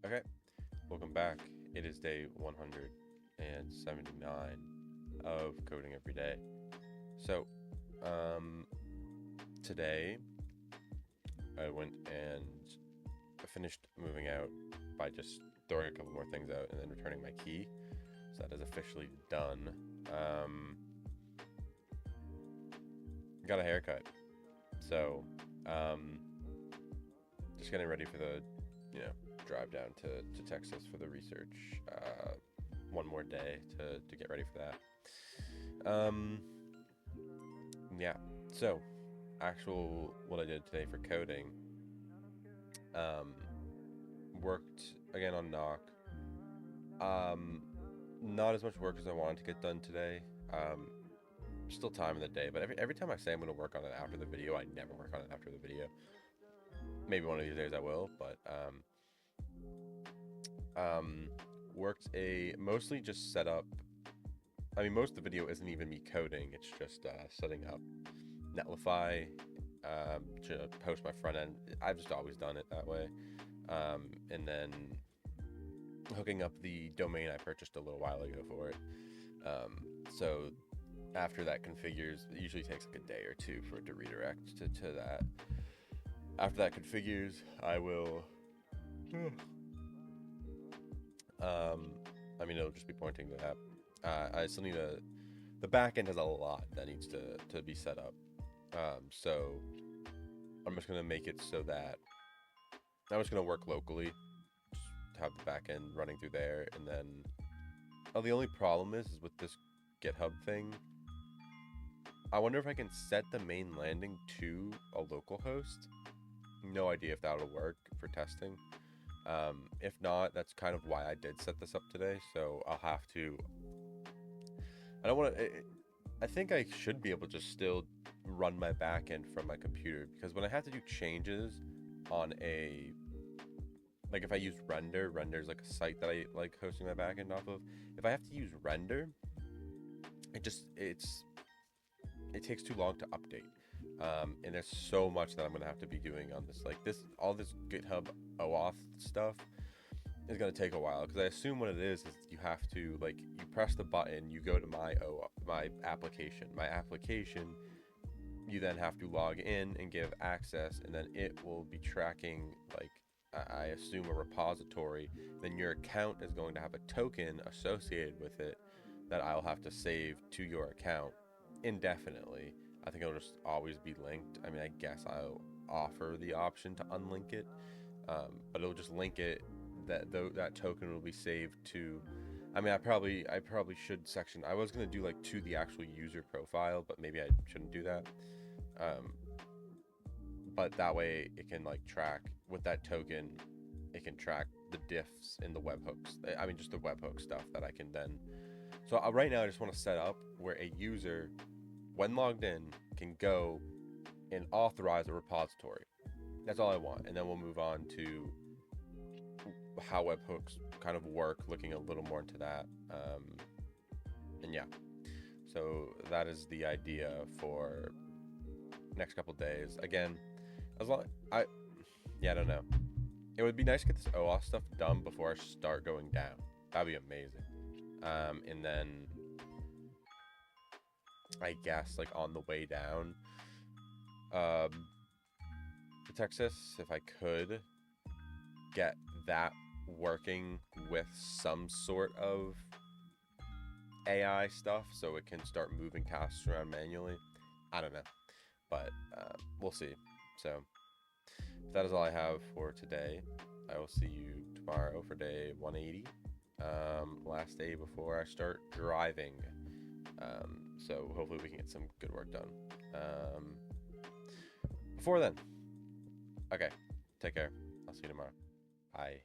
Okay, welcome back. It is day 179 of Coding Every Day. So, um, today I went and finished moving out by just throwing a couple more things out and then returning my key. So that is officially done. Um, got a haircut. So, um, just getting ready for the, drive down to Texas for the research. One more day to get ready for that. Yeah. So, actual what I did today for coding. Um, Worked again on knock. Um, Not as much work as I wanted to get done today. Still time in the day, but every time I say I'm going to work on it after the video, I never work on it after the video. Maybe one of these days I will, but um, worked a mostly just set up. I mean, most of the video isn't even me coding. It's just setting up Netlify to post my front end. I've just always done it that way. And then hooking up the domain I purchased a little while ago for it. So after that configures, it usually takes like a day or two for it to redirect to that. After that configures, I will. I mean, it'll just be pointing to that. I still need the backend has a lot that needs to be set up. So I'm just gonna make it so that I'm just gonna work locally, just have the backend running through there, and then the only problem is with this GitHub thing. I wonder if I can set the main landing to a local host. No idea if that'll work for testing. If not, that's kind of why I did set this up today. So I'll have to. I don't want to. I think I should be able to still run my backend from my computer, because when I have to do changes on a, like if I use Render's like a site that I like hosting my backend off of. If I have to use Render, it takes too long to update. And there's so much that I'm gonna have to be doing on this. Like all this GitHub OAuth stuff is gonna take a while, because I assume what it is you have to, like, you press the button, you go to my application. My application, you then have to log in and give access, and then it will be tracking, like, I assume a repository. Then your account is going to have a token associated with it that I'll have to save to your account indefinitely. I think it'll just always be linked. I mean, I guess I'll offer the option to unlink it, but it'll just link it. That token will be saved to. I mean, I probably should section. I was gonna do like to the actual user profile, but maybe I shouldn't do that. Um, but that way it can like track with that token. It can track the diffs in the webhooks. I mean, just the webhook stuff that I can then. So right now, I just want to set up where a user, when logged in, can go and authorize a repository. That's all I want, and then we'll move on to how webhooks kind of work, looking a little more into that. And yeah, so that is the idea for next couple days. Again, as long I don't know. It would be nice to get this OAuth stuff done before I start going down. That'd be amazing. And then I guess like on the way down to Texas, if I could get that working with some sort of AI stuff so it can start moving tasks around manually. I don't know, but we'll see. So that is all I have for today. I will see you tomorrow for day 180. Last day before I start driving. So hopefully we can get some good work done. Before then, okay, take care. I'll see you tomorrow. Bye.